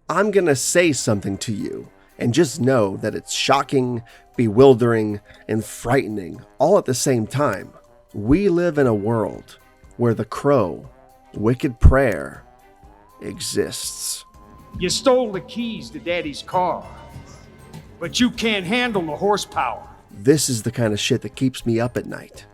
I'm gonna say something to you, and just know that it's shocking, bewildering, and frightening all at the same time. We live in a world where the Crow, Wicked Prayer, exists. You stole the keys to Daddy's car, but you can't handle the horsepower. This is the kind of shit that keeps me up at night.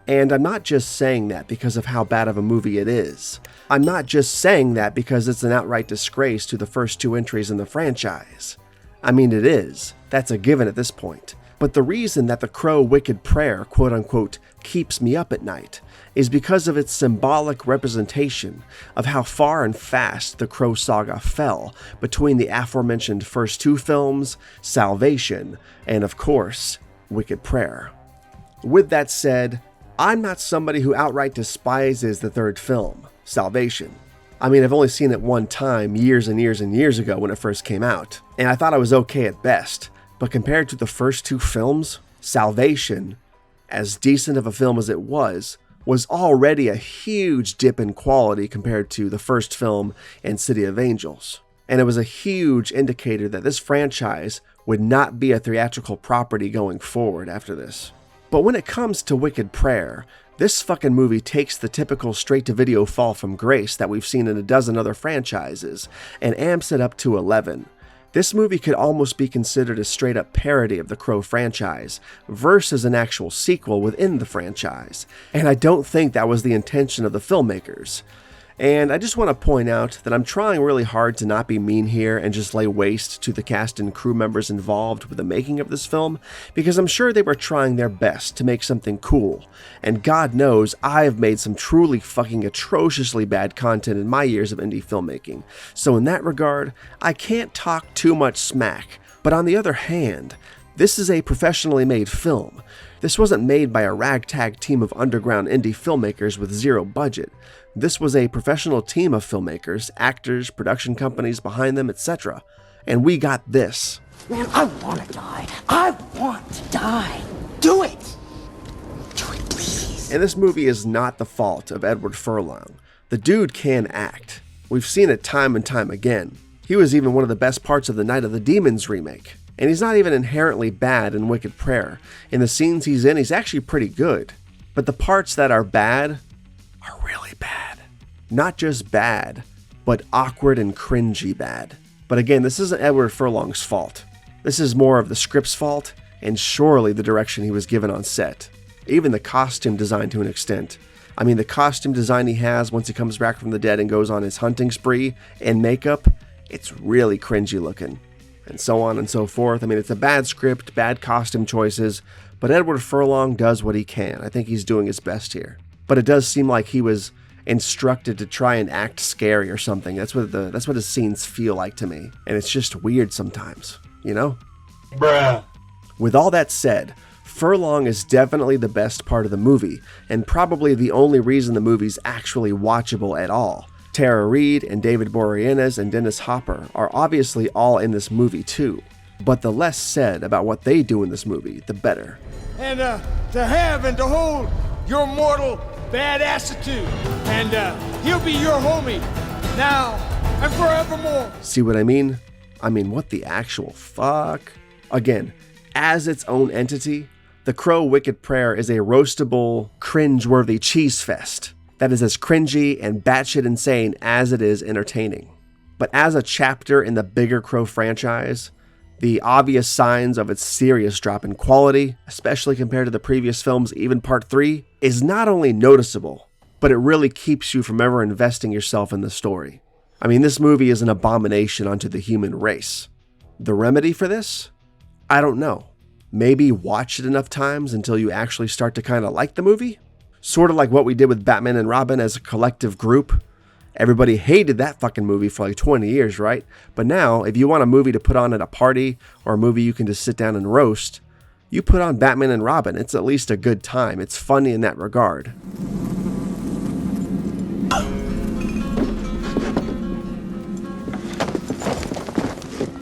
And I'm not just saying that because of how bad of a movie it is. I'm not just saying that because it's an outright disgrace to the first 2 entries in the franchise. I mean, it is. That's a given at this point. But the reason that the Crow Wicked Prayer, quote-unquote, keeps me up at night is because of its symbolic representation of how far and fast the Crow saga fell between the aforementioned first 2 films, Salvation, and of course, Wicked Prayer. With that said, I'm not somebody who outright despises the 3rd film, Salvation. I mean, I've only seen it one time years and years and years ago when it first came out, and I thought it was okay at best, but compared to the first 2 films, Salvation, as decent of a film as it was already a huge dip in quality compared to the first film and City of Angels. And it was a huge indicator that this franchise would not be a theatrical property going forward after this. But when it comes to Wicked Prayer, this fucking movie takes the typical straight-to-video fall from grace that we've seen in a dozen other franchises and amps it up to 11. This movie could almost be considered a straight-up parody of the Crow franchise versus an actual sequel within the franchise, and I don't think that was the intention of the filmmakers. And I just want to point out that I'm trying really hard to not be mean here and just lay waste to the cast and crew members involved with the making of this film, because I'm sure they were trying their best to make something cool, and God knows I've made some truly fucking atrociously bad content in my years of indie filmmaking, so in that regard, I can't talk too much smack. But on the other hand, this is a professionally made film. This wasn't made by a ragtag team of underground indie filmmakers with zero budget. This was a professional team of filmmakers, actors, production companies behind them, etc. And we got this. Man, I want to die. I want to die. Do it. Do it, please. And this movie is not the fault of Edward Furlong. The dude can act. We've seen it time and time again. He was even one of the best parts of the Night of the Demons remake. And he's not even inherently bad in Wicked Prayer. In the scenes he's in, he's actually pretty good. But the parts that are bad are really bad. Not just bad, but awkward and cringy bad. But again, this isn't Edward Furlong's fault. This is more of the script's fault, and surely the direction he was given on set. Even the costume design to an extent. I mean, the costume design he has once he comes back from the dead and goes on his hunting spree, and makeup, it's really cringy looking. And so on and so forth. I mean, it's a bad script, bad costume choices, but Edward Furlong does what he can. I think he's doing his best here. But it does seem like he was instructed to try and act scary or something. That's what his scenes feel like to me. And it's just weird sometimes, you know? Bruh. With all that said, Furlong is definitely the best part of the movie, and probably the only reason the movie's actually watchable at all. Tara Reid and David Boreanaz and Dennis Hopper are obviously all in this movie too, but the less said about what they do in this movie, the better. And to have and to hold your mortal badassitude, and he'll be your homie now and forevermore. See what I mean? I mean, what the actual fuck? Again, as its own entity, The Crow Wicked Prayer is a roastable, cringe-worthy cheese fest that is as cringy and batshit insane as it is entertaining. But as a chapter in the bigger Crow franchise, the obvious signs of its serious drop in quality, especially compared to the previous films, even Part 3, is not only noticeable, but it really keeps you from ever investing yourself in the story. I mean, this movie is an abomination unto the human race. The remedy for this? I don't know. Maybe watch it enough times until you actually start to kind of like the movie? Sort of like what we did with Batman and Robin as a collective group. Everybody hated that fucking movie for like 20 years, right? But now, if you want a movie to put on at a party, or a movie you can just sit down and roast, you put on Batman and Robin. It's at least a good time. It's funny in that regard.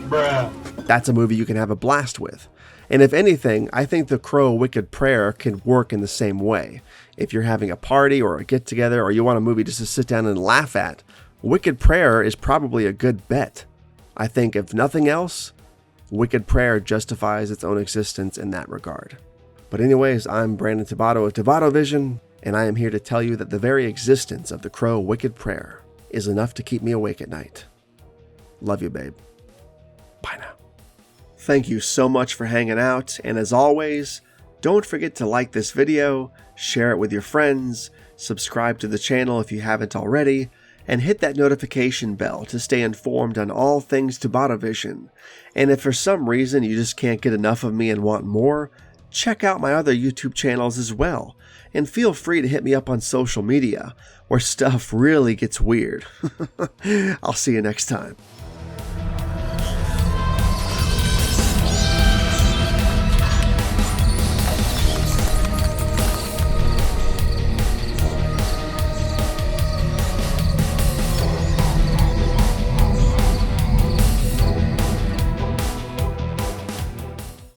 Bruh. That's a movie you can have a blast with. And if anything, I think The Crow Wicked Prayer can work in the same way. If you're having a party or a get-together, or you want a movie just to sit down and laugh at, Wicked Prayer is probably a good bet. I think, if nothing else, Wicked Prayer justifies its own existence in that regard. But anyways, I'm Brandon Tobatto of TobattoVision, and I am here to tell you that the very existence of the Crow Wicked Prayer is enough to keep me awake at night. Love you, babe. Bye now. Thank you so much for hanging out, and as always, don't forget to like this video, share it with your friends, subscribe to the channel if you haven't already, and hit that notification bell to stay informed on all things TobattoVision. And if for some reason you just can't get enough of me and want more, check out my other YouTube channels as well, and feel free to hit me up on social media, where stuff really gets weird. I'll see you next time.